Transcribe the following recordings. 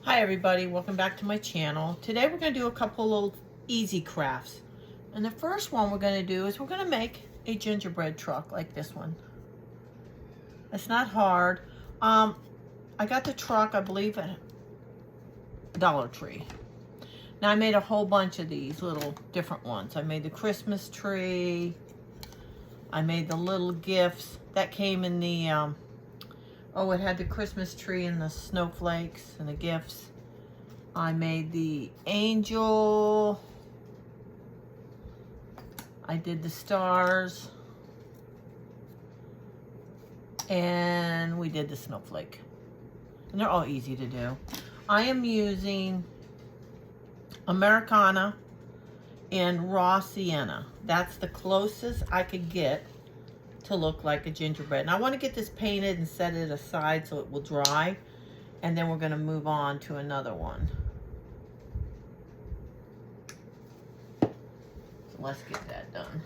Hi everybody, welcome back to my channel. Today we're going to do a couple of little easy crafts. And the first one we're going to do is we're going to make a gingerbread truck like this one. It's not hard. I got the truck, I believe, at Dollar Tree. Now I made a whole bunch of these little different ones. I made the Christmas tree. I made the little gifts. That came in the, it had the Christmas tree and the snowflakes and the gifts. I made the angel. I did the stars. And we did the snowflake. And they're all easy to do. I am using Americana and raw sienna. That's the closest I could get to look like a gingerbread. And I want to get this painted and set it aside so it will dry. And then we're going to move on to another one. So let's get that done.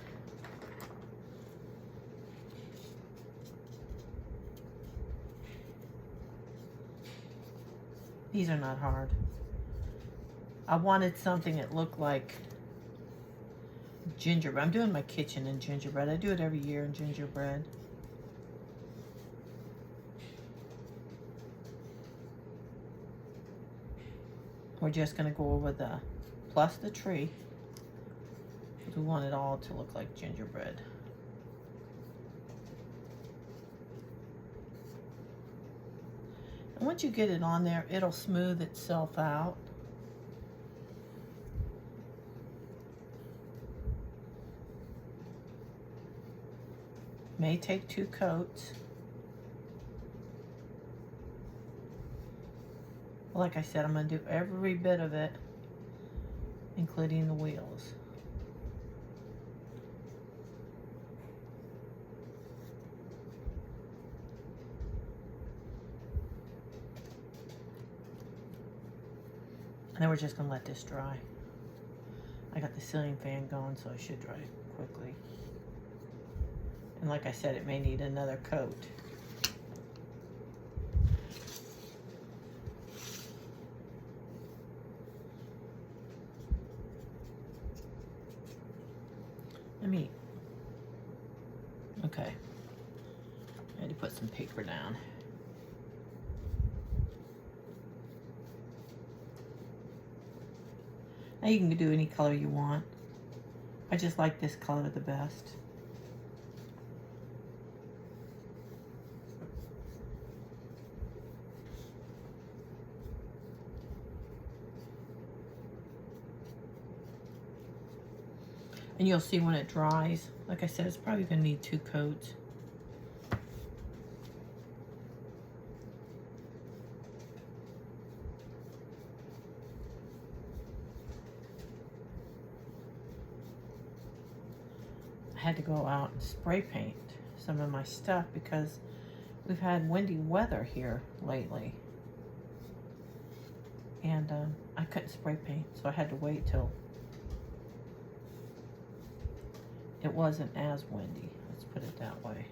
These are not hard. I wanted something that looked like gingerbread. I'm doing my kitchen in gingerbread. I do it every year in gingerbread. We're just going to go over the plus the tree, because we want it all to look like gingerbread. And once you get it on there, it'll smooth itself out. May take 2 coats. Like I said, I'm going to do every bit of it, including the wheels. And then we're just going to let this dry. I got the ceiling fan going, so it should dry quickly. And like I said, it may need another coat. Okay. I had to put some paper down. Now you can do any color you want. I just like this color the best. And you'll see when it dries. Like I said, it's probably going to need 2 coats. I had to go out and spray paint some of my stuff because we've had windy weather here lately. And I couldn't spray paint, so I had to wait till it wasn't as windy. Let's put it that way.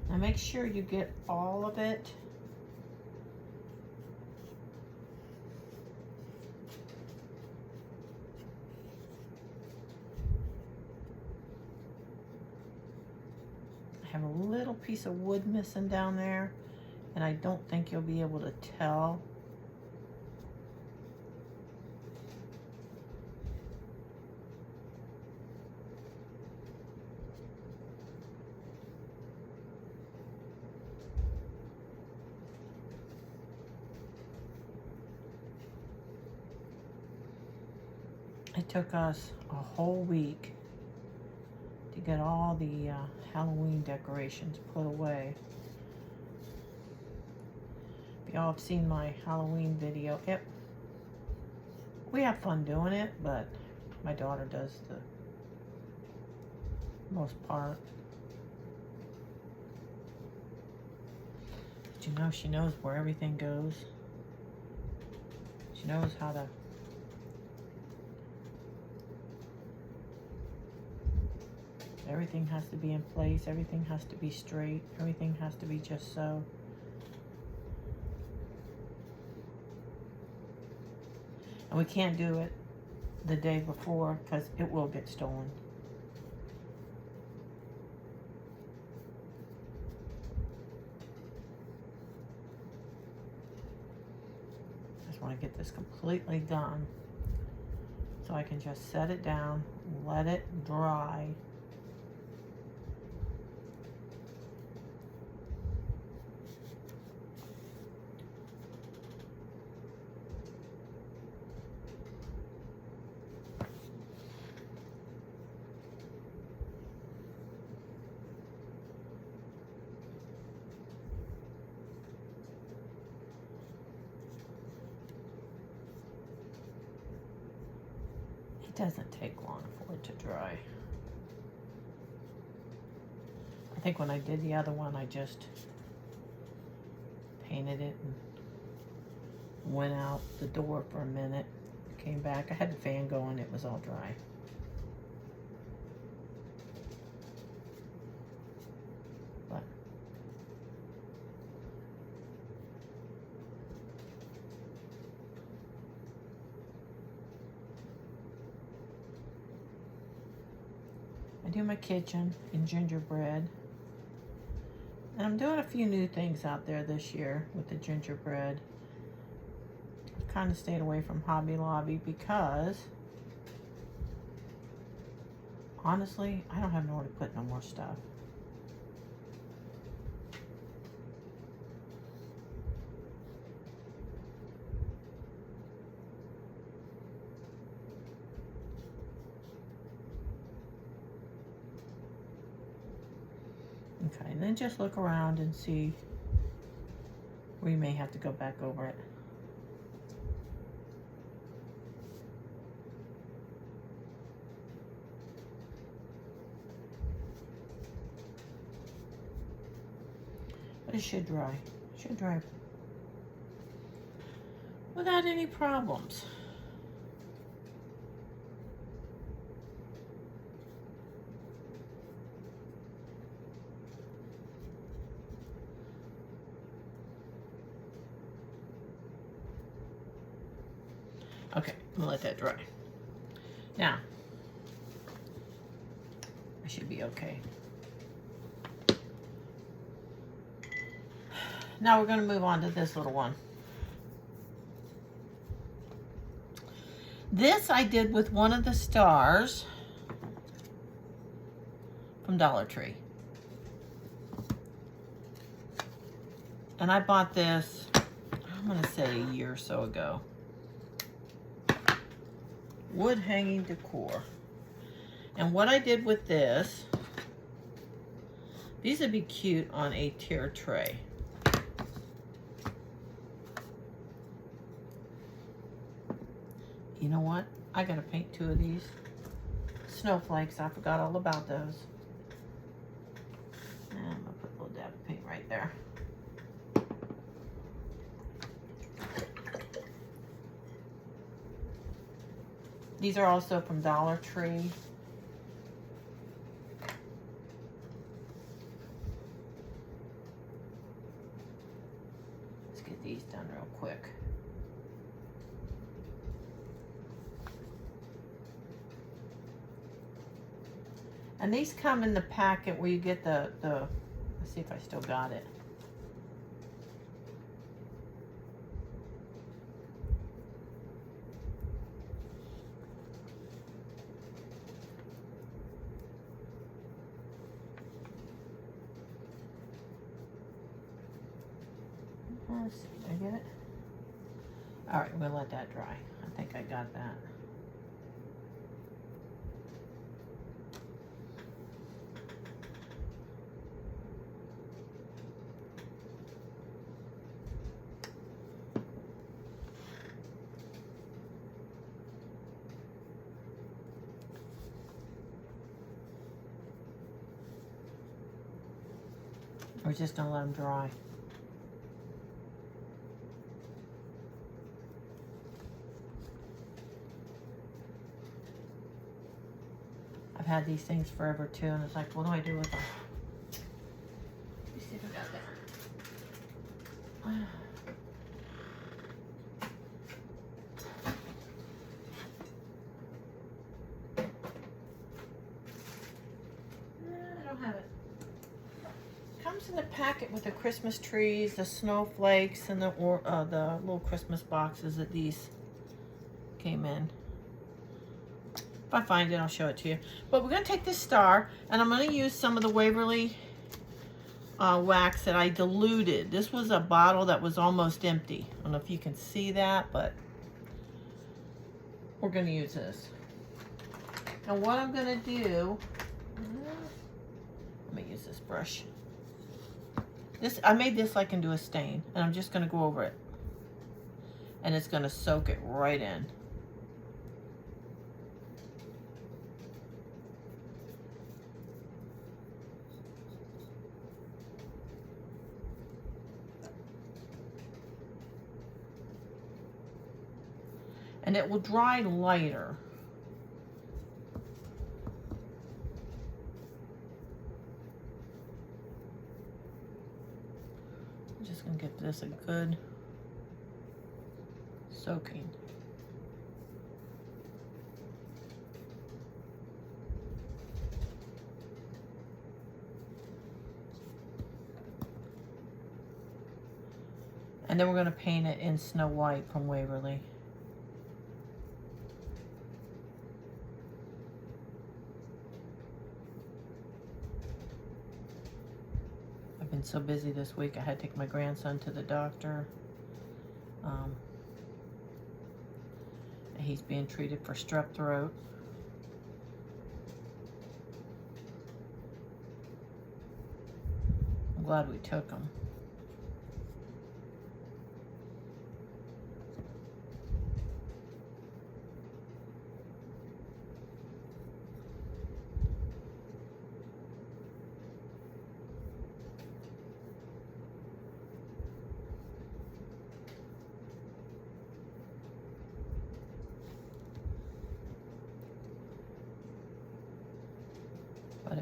Now make sure you get all of it. I have a little piece of wood missing down there, and I don't think you'll be able to tell. It took us a whole week to get all the Halloween decorations put away. If y'all have seen my Halloween video, we have fun doing it, but my daughter does the most part. But you know, she knows where everything goes. She knows how to. Everything has to be in place. Everything has to be straight. Everything has to be just so. And we can't do it the day before because it will get stolen. Just want to get this completely done so I can just set it down, let it dry. It doesn't take long for it to dry. I think when I did the other one, I just painted it and went out the door for a minute. Came back. I had the fan going. It was all dry. But I do my kitchen in gingerbread. And I'm doing a few new things out there this year with the gingerbread. I've kind of stayed away from Hobby Lobby because, honestly, I don't have nowhere to put no more stuff. Okay, and then just look around and see where you may have to go back over it. But it should dry. It should dry without any problems. Okay, I'm gonna let that dry. Now, I should be okay. Now we're gonna move on to this little one. This I did with one of the stars from Dollar Tree. And I bought this, I'm gonna say a year or so ago. Wood hanging decor. And what I did with this, these would be cute on a tier tray. You know what? I gotta paint 2 of these. Snowflakes, I forgot all about those. And I'm gonna put a little dab of paint right there. These are also from Dollar Tree. Let's get these done real quick. And these come in the packet where you get the let's see if I still got it. Let's see, did I get it? All right, we're gonna let that dry. I think I got that. We're just gonna let them dry. I've had these things forever too, and it's like, what do I do with them? Let me see if I got that. I don't have it. Comes in the packet with the Christmas trees, the snowflakes, and the little Christmas boxes that these came in. If I find it, I'll show it to you. But we're going to take this star, and I'm going to use some of the Waverly wax that I diluted. This was a bottle that was almost empty. I don't know if you can see that, but we're going to use this. And what I'm going to do, let me use this brush. I made this like into a stain, and I'm just going to go over it. And it's going to soak it right in. And it will dry lighter. I'm just going to give this a good soaking. And then we're going to paint it in Snow White from Waverly. I've been so busy this week, I had to take my grandson to the doctor. He's being treated for strep throat. I'm glad we took him.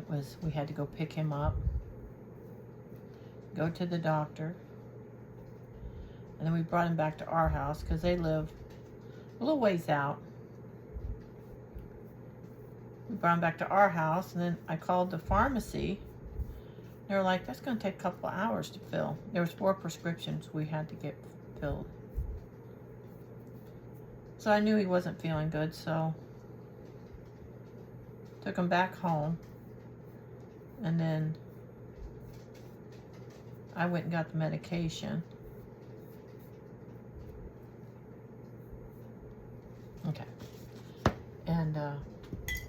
But we had to go pick him up, go to the doctor, and then we brought him back to our house because they live a little ways out. We brought him back to our house, and then I called the pharmacy. They were like, that's going to take a couple of hours to fill. There was 4 prescriptions we had to get filled. So I knew he wasn't feeling good, so took him back home. And then I went and got the medication. Okay. And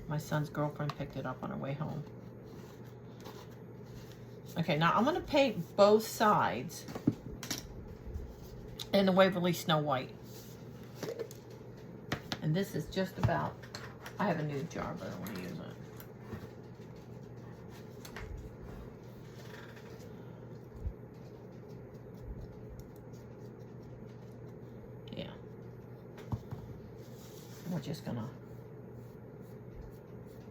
my son's girlfriend picked it up on her way home. Okay, now I'm going to paint both sides in the Waverly Snow White. And this is just about, I have a new jar, but I don't want to use it. We're just gonna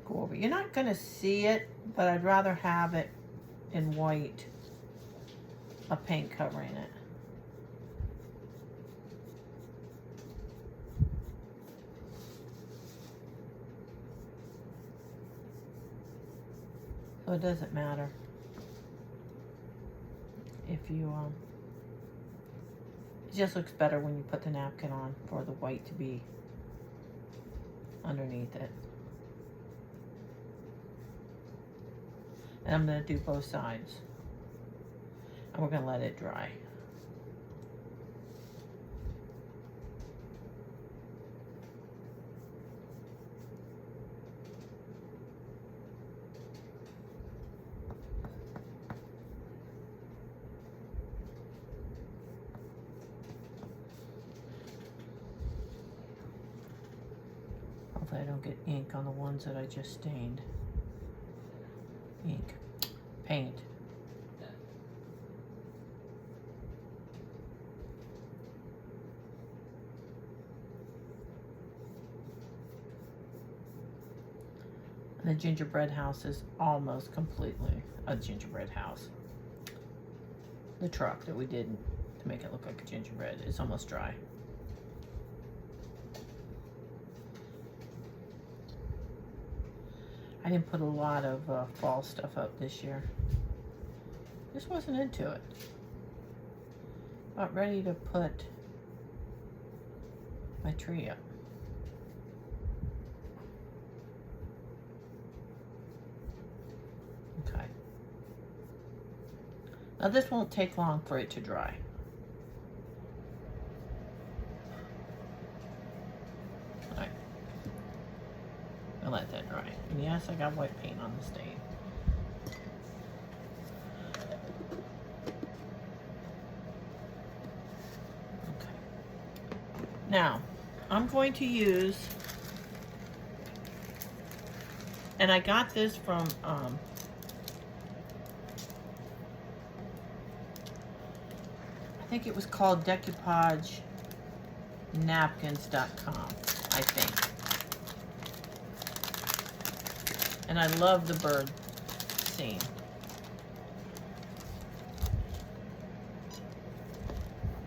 go over. You're not gonna see it, but I'd rather have it in white, a paint covering it. So it doesn't matter if you it just looks better when you put the napkin on for the white to be underneath it. And I'm going to do both sides. And we're going to let it dry. Hopefully I don't get ink on the ones that I just stained. Ink. Paint. The gingerbread house is almost completely a gingerbread house. The truck that we did to make it look like a gingerbread is almost dry. I didn't put a lot of fall stuff up this year. Just wasn't into it. About ready to put my tree up. Okay. Now this won't take long for it to dry. Alright. I'll let that dry. And yes, I got white paint on the stain. Okay. Now, I'm going to use, and I got this from I think it was called decoupagenapkins.com, I think. And I love the bird scene.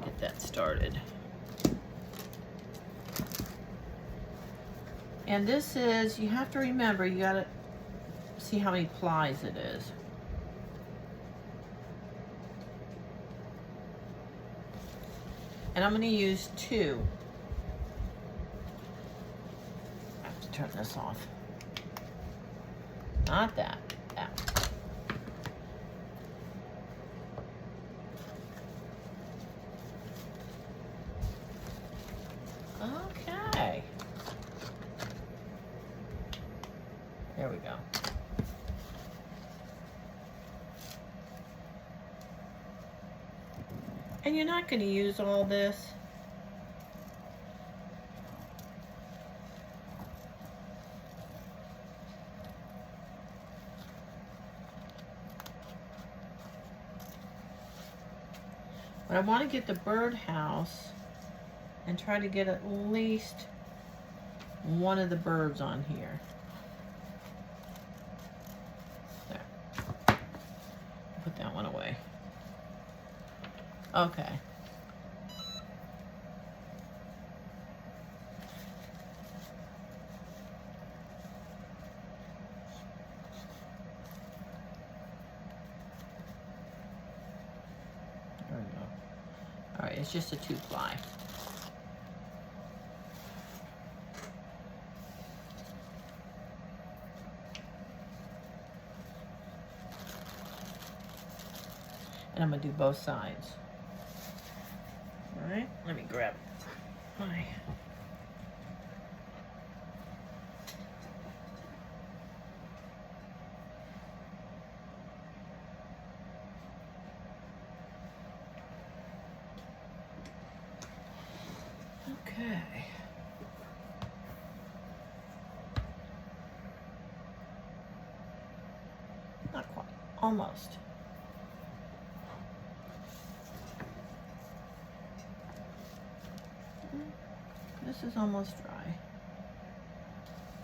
Get that started. And this is, you have to remember, you gotta see how many plies it is. And I'm gonna use 2. I have to turn this off. Not that, that. Okay. There we go. And you're not going to use all this. But I want to get the birdhouse and try to get at least one of the birds on here. There. Put that one away. Okay. There we go. All right, it's just a 2-ply. And I'm gonna do both sides. All right, let me grab my okay. Not quite, almost. This is almost dry.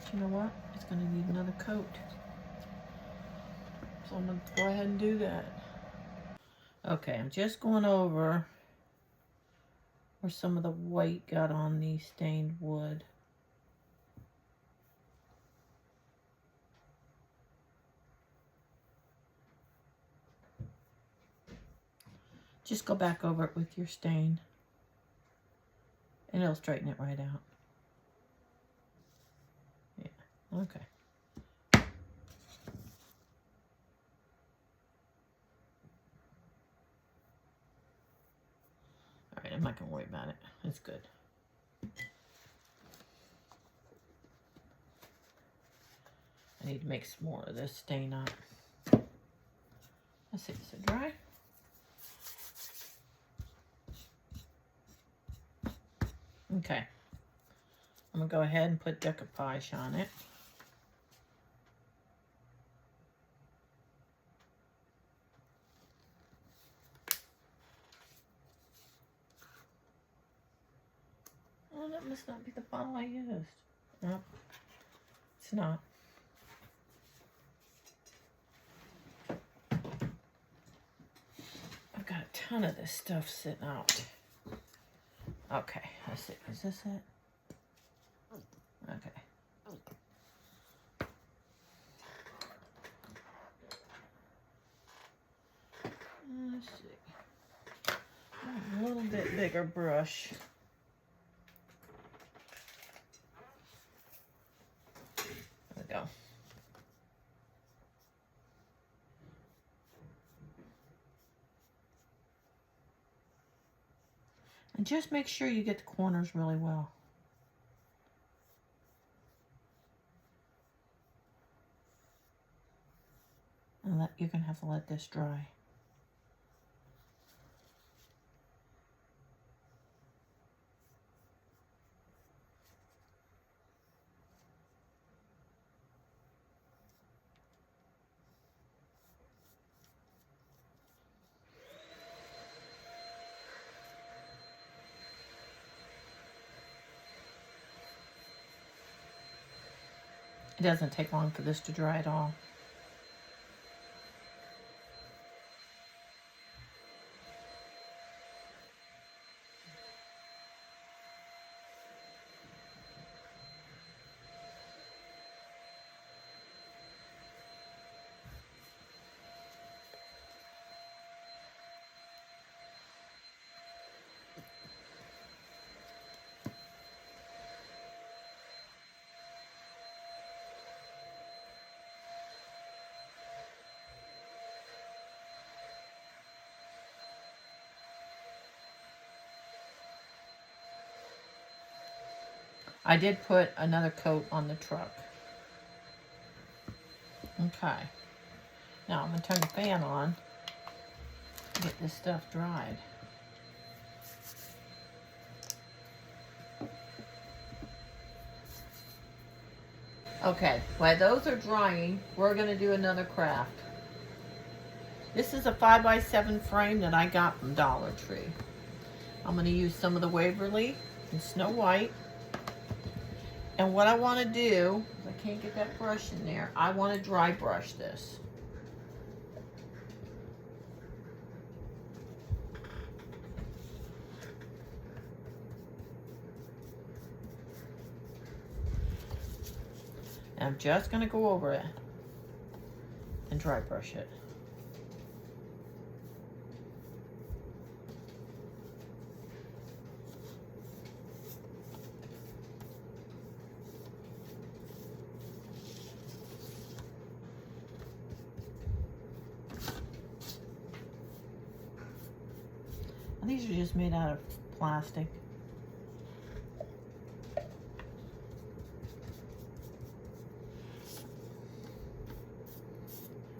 But you know what? It's going to need another coat. So I'm going to go ahead and do that. Okay, I'm just going over where some of the white got on the stained wood. Just go back over it with your stain. And it'll straighten it right out. Yeah, okay. Alright, I'm not going to worry about it. It's good. I need to make some more of this stain up. Let's see, is it dry? Okay. I'm going to go ahead and put decoupage on it. Oh, that must not be the bottle I used. No, it's not. ton of this stuff sitting out. Okay, let's see. Is this it? Okay. Let's see. A little bit bigger brush. There we go. And just make sure you get the corners really well. And you're gonna have to let this dry. It doesn't take long for this to dry at all. I did put another coat on the truck. Okay. Now I'm going to turn the fan on to get this stuff dried. Okay, while those are drying, we're going to do another craft. This is a 5x7 frame that I got from Dollar Tree. I'm going to use some of the Waverly and Snow White. And what I want to do, I can't get that brush in there, I want to dry brush this. And I'm just going to go over it and dry brush it. These are just made out of plastic. You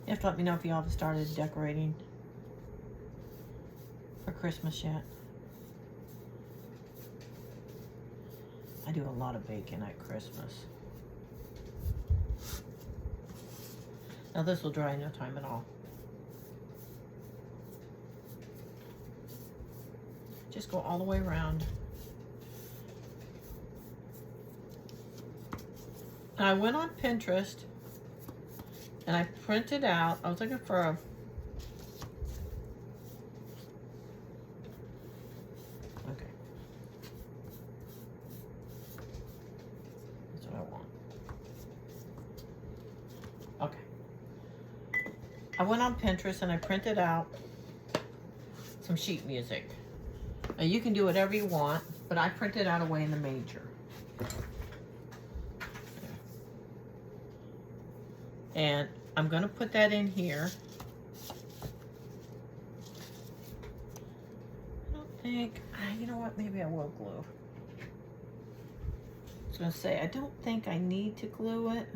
have to let me know if you all have started decorating for Christmas yet. I do a lot of baking at Christmas. Now this will dry in no time at all. Just go all the way around. I went on Pinterest and I printed out, I was looking for a okay. That's what I want. Okay. I went on Pinterest and I printed out some sheet music. Now you can do whatever you want, but I printed out Away in the Manger. And I'm going to put that in here. I don't think, you know what, maybe I will glue. I was going to say, I don't think I need to glue it.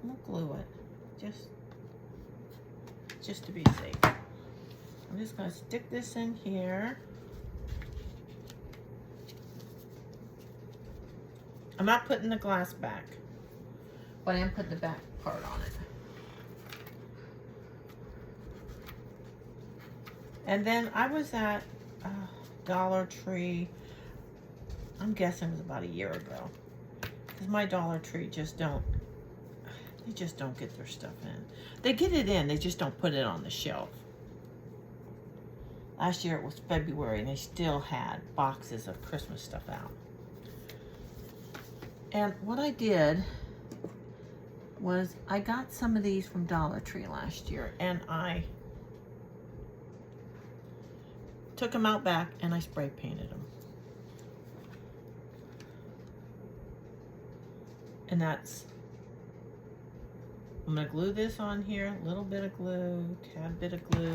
We'll glue it, just to be safe. I'm just going to stick this in here. I'm not putting the glass back, but I am putting the back part on it. And then I was at Dollar Tree, I'm guessing it was about a year ago, because my Dollar Tree just don't, They just don't get their stuff in. They get it in, they just don't put it on the shelf. Last year it was February and they still had boxes of Christmas stuff out. And what I did was I got some of these from Dollar Tree last year and I took them out back and I spray painted them. And that's, I'm gonna glue this on here, a little bit of glue, tad bit of glue.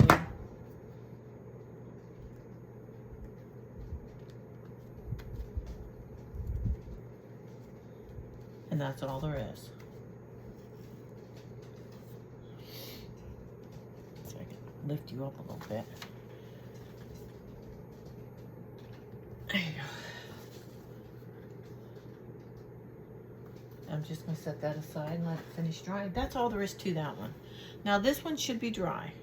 And that's all there is. So I can lift you up a little bit. There you go. I'm just going to set that aside and let it finish drying. That's all there is to that one. Now this one should be dry.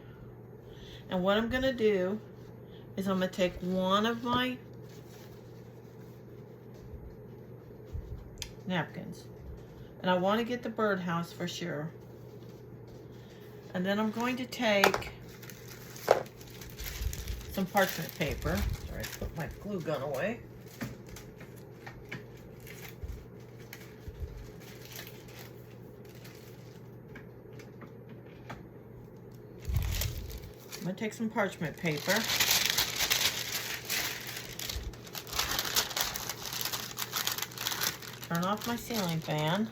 And what I'm going to do is I'm going to take one of my napkins. And I want to get the birdhouse for sure. And then I'm going to take some parchment paper. Sorry, I put my glue gun away. I'm going to take some parchment paper. Turn off my ceiling fan.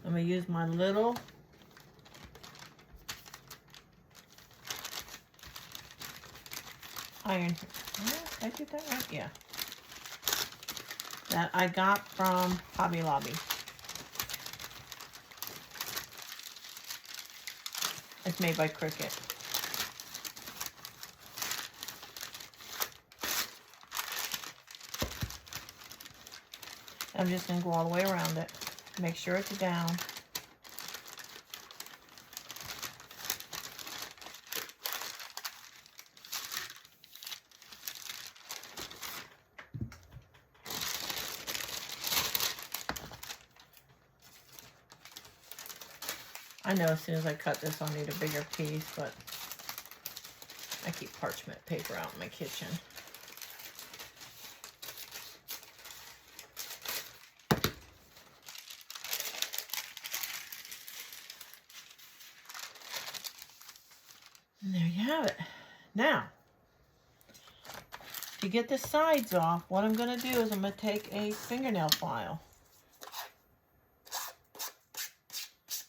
I'm going to use my little iron. Did I do that right? Yeah. That I got from Hobby Lobby. It's made by Cricut. I'm just going to go all the way around it. Make sure it's down. I know as soon as I cut this, I'll need a bigger piece, but I keep parchment paper out in my kitchen. And there you have it. Now, to get the sides off, what I'm going to do is I'm going to take a fingernail file.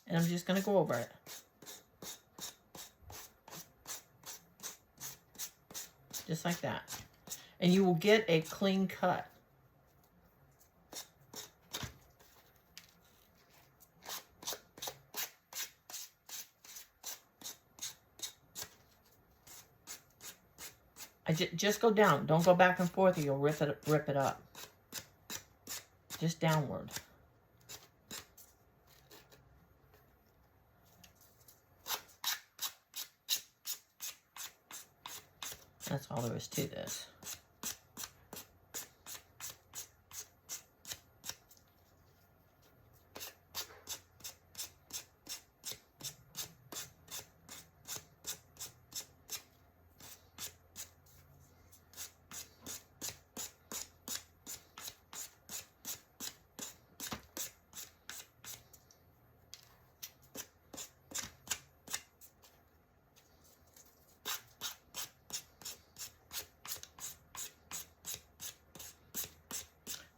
And I'm just going to go over it. Just like that. And you will get a clean cut. Just go down. Don't go back and forth or you'll rip it up. Just downward. That's all there is to this.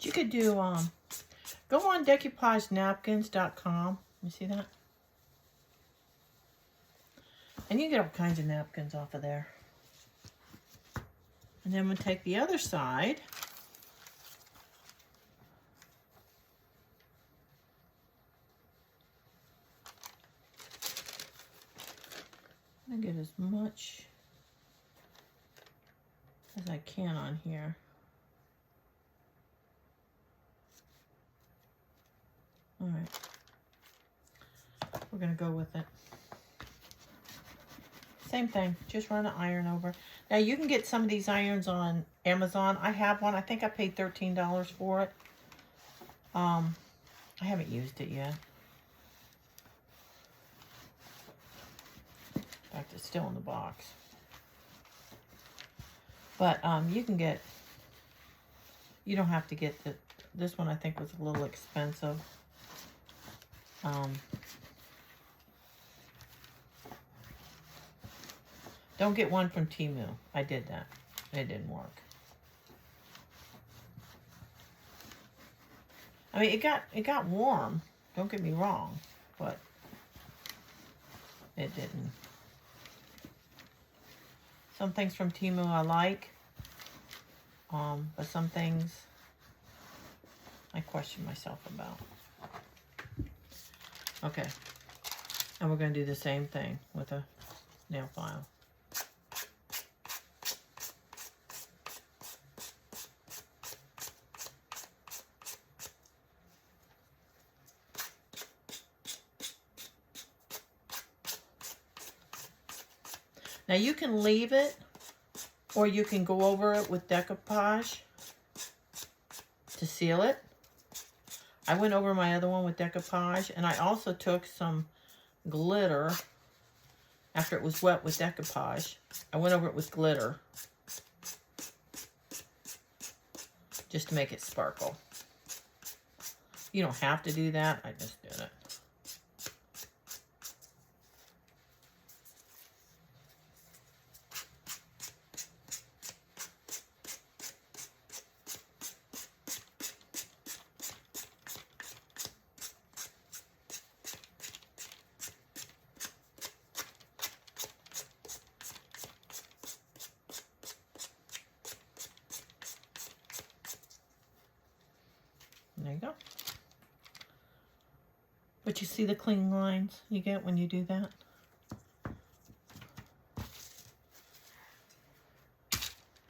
You could do, go on decoupagenapkins.com. You see that? And you get all kinds of napkins off of there. And then we'll take the other side. I'm going to get as much as I can on here. All right, we're gonna go with it. Same thing, just run an iron over. Now you can get some of these irons on Amazon. I have one, I think I paid $13 for it. I haven't used it yet. In fact, it's still in the box. But you can get, you don't have to get this one I think was a little expensive. Don't get one from Temu. I did that. It didn't work. I mean, it got warm. Don't get me wrong, but it didn't. Some things from Temu I like, but some things I question myself about. Okay, and we're going to do the same thing with a nail file. Now you can leave it, or you can go over it with decoupage to seal it. I went over my other one with decoupage, and I also took some glitter after it was wet with decoupage. I went over it with glitter just to make it sparkle. You don't have to do that. I just did it. There you go. But you see the clean lines you get when you do that?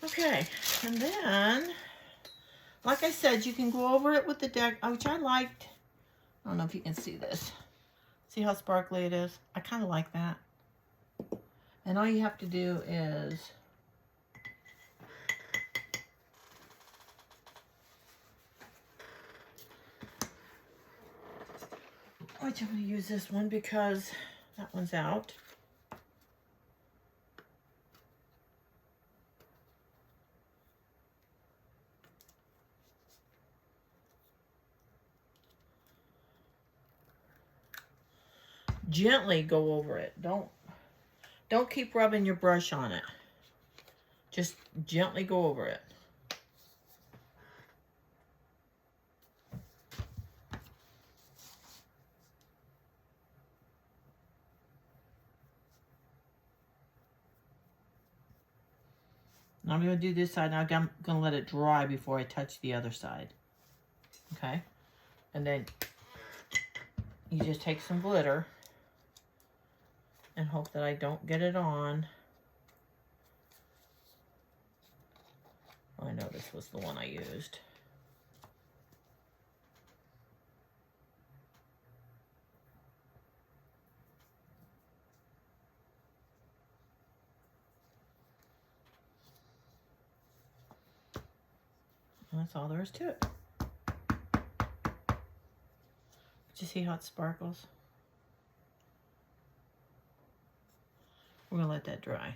Okay, and then, like I said, you can go over it with the deck, which I liked. I don't know if you can see this. See how sparkly it is? I kind of like that. And all you have to do is I'm going to use this one because that one's out. Gently go over it. Don't keep rubbing your brush on it. Just gently go over it. Now I'm going to do this side. Now I'm going to let it dry before I touch the other side. Okay? And then you just take some glitter and hope that I don't get it on. Oh, I know this was the one I used. That's all there is to it. Did you see how it sparkles? We're gonna let that dry.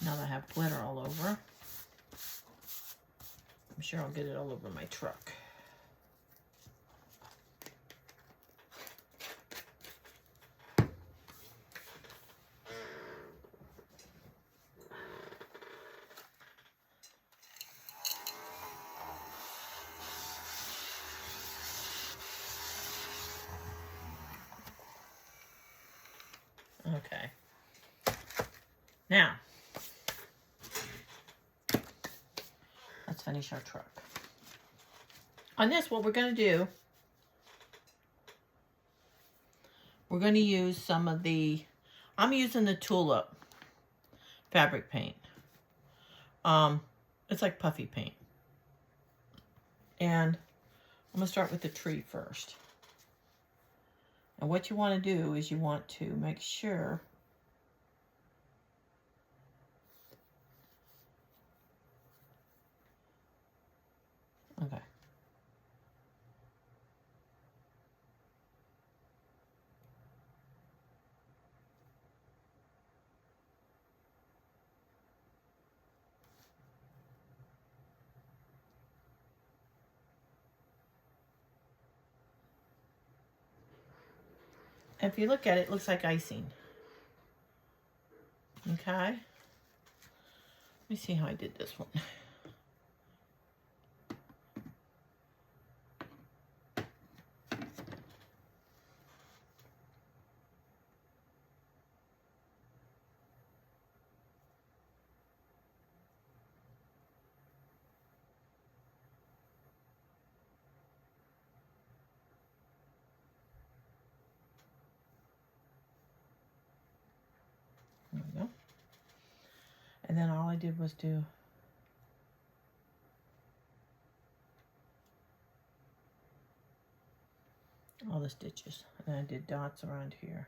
Now that I have glitter all over, I'm sure I'll get it all over my truck. Okay. Now, let's finish our truck. On this, what we're going to do, we're going to use some of the, I'm using the Tulip fabric paint. It's like puffy paint. And I'm going to start with the tree first. And what you want to do is you want to make sure If you look at it, it looks like icing. Okay. Let me see how I did this one. There we go. And then all I did was do all the stitches. And I did dots around here.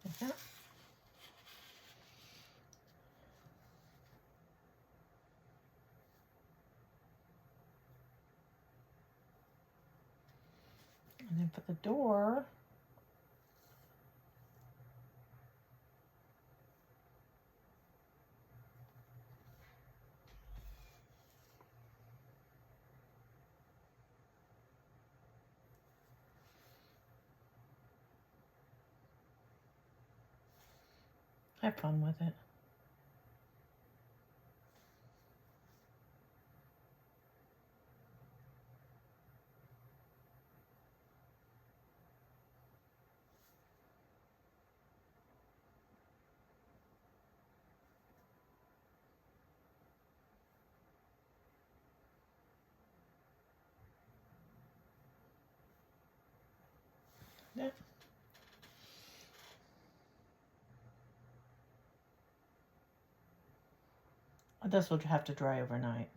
Like that. And then for the door, have fun with it. Yeah. This will have to dry overnight.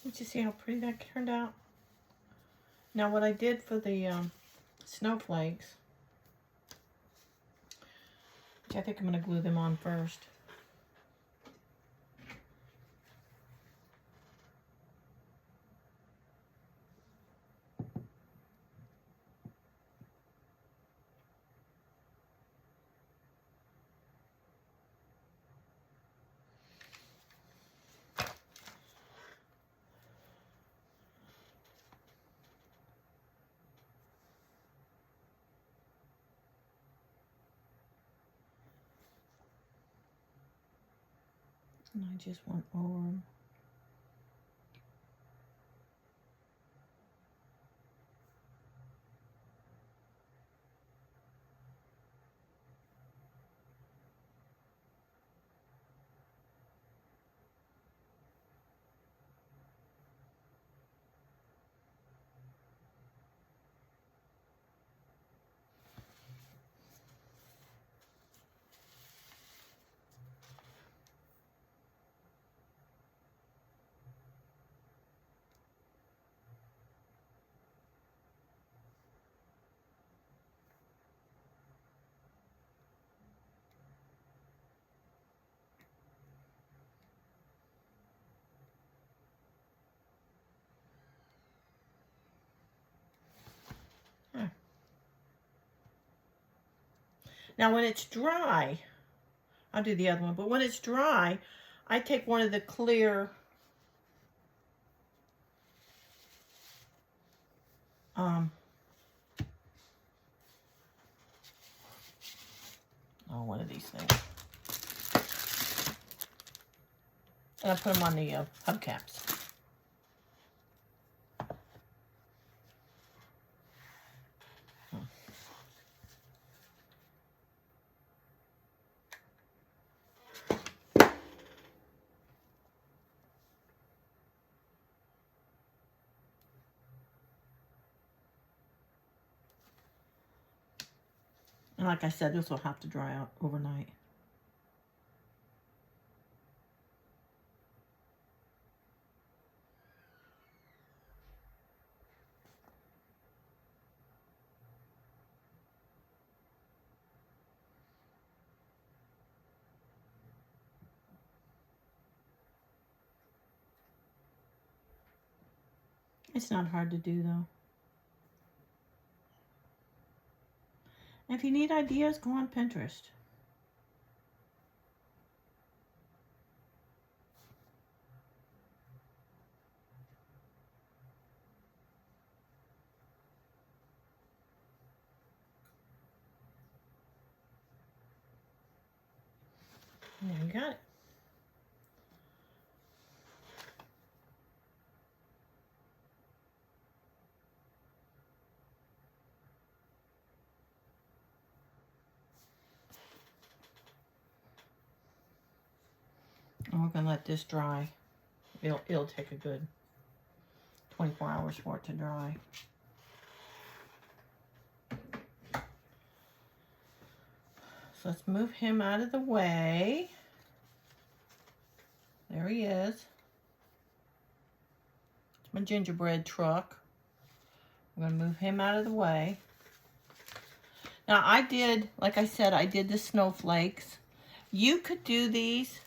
Did you see how pretty that turned out? Now what I did for the snowflakes, which I think I'm going to glue them on first. And I just want arm. Now when it's dry, I'll do the other one, but when it's dry, I take one of the clear one of these things. And I put them on the hubcaps. And like I said, this will have to dry out overnight. It's not hard to do though. And if you need ideas, go on Pinterest. There you got it. And we're gonna let this dry. It'll take a good 24 hours for it to dry. So let's move him out of the way. There he is. It's my gingerbread truck. I'm gonna move him out of the way. Now I did, like I said, I did the snowflakes. You could do these.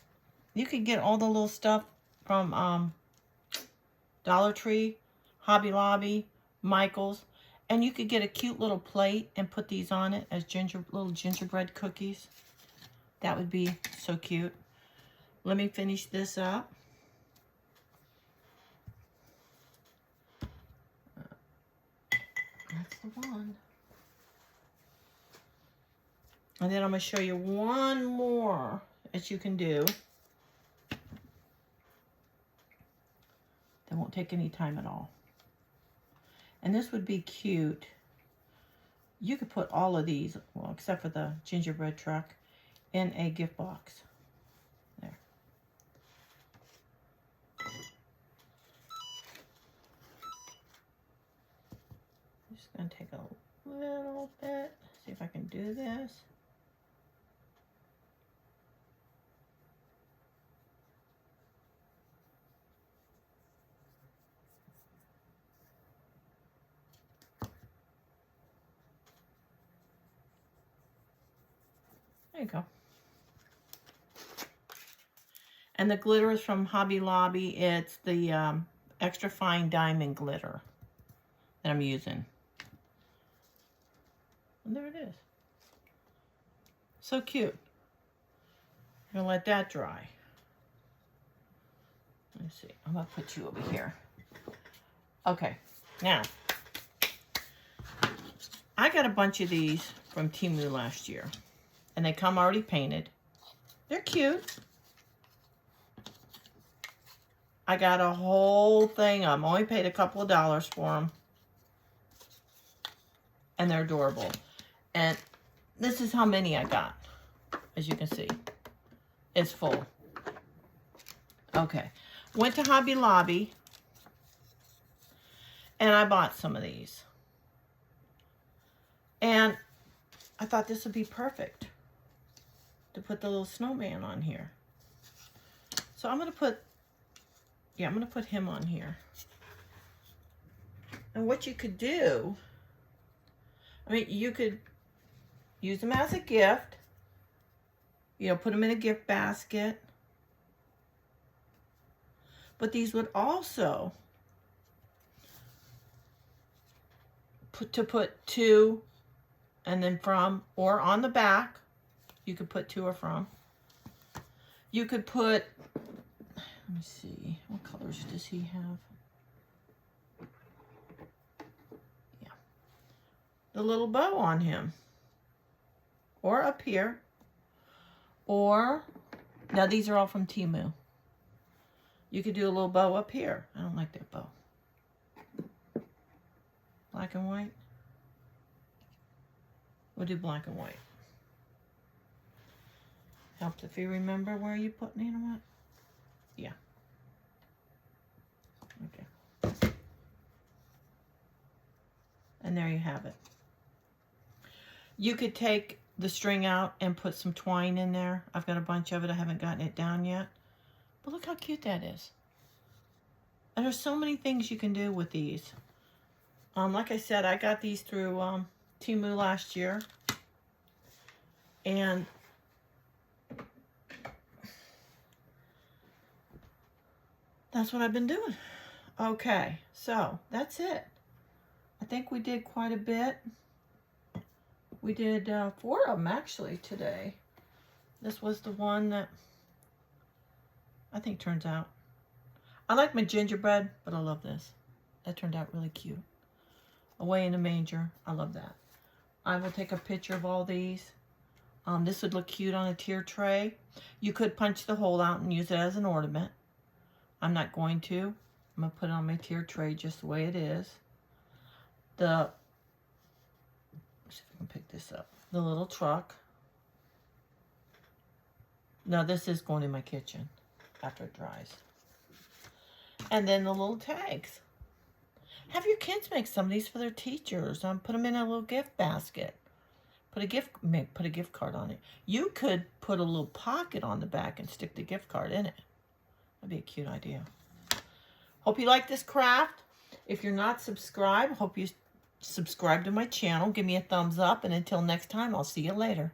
You could get all the little stuff from Dollar Tree, Hobby Lobby, Michael's, and you could get a cute little plate and put these on it as little gingerbread cookies. That would be so cute. Let me finish this up. That's the one. And then I'm going to show you one more that you can do. That won't take any time at all. And this would be cute. You could put all of these, well, except for the gingerbread truck, in a gift box. There. I'm just going to take a little bit, see if I can do this. There you go. And the glitter is from Hobby Lobby. It's the extra fine diamond glitter that I'm using. And there it is. So cute. I'm gonna let that dry. Let's see. I'm gonna put you over here. Okay. Now, I got a bunch of these from Temu last year. And they come already painted. They're cute. I got a whole thing of them. Only paid a couple of dollars for them. And they're adorable. And this is how many I got. As you can see. It's full. Okay. Went to Hobby Lobby. And I bought some of these. And I thought this would be perfect to put the little snowman on here. So I'm going to put, I'm going to put him on here. And what you could do, I mean, you could use them as a gift. You know, put them in a gift basket. But these would also put to and then from, or on the back. You could put to or from. You could put, let me see, what colors does he have? the little bow on him. Or up here. Or, now these are all from Temu. You could do a little bow up here. I don't like that bow. Black and white. We'll do black and white. Helps if you remember where you put it in what. Yeah. Okay. And there you have it. You could take the string out and put some twine in there. I've got a bunch of it. I haven't gotten it down yet. But look how cute that is. And there's so many things you can do with these. Like I said, I got these through Temu last year. And that's what I've been doing. Okay, so that's it. I think we did quite a bit. We did 4 of them actually today. This was the one that I think turns out. I like my gingerbread, but I love this. That turned out really cute. Away in the manger. I love that. I will take a picture of all these. This would look cute on a tier tray. You could punch the hole out and use it as an ornament. I'm not going to. I'm going to put it on my tier tray just the way it is. Let's see if I can pick this up. The little truck. No, this is going in my kitchen after it dries. And then the little tags. Have your kids make some of these for their teachers. Put them in a little gift basket. Put a gift card on it. You could put a little pocket on the back and stick the gift card in it. That'd be a cute idea. Hope you like this craft. If you're not subscribed, hope you subscribe to my channel. Give me a thumbs up. And until next time, I'll see you later.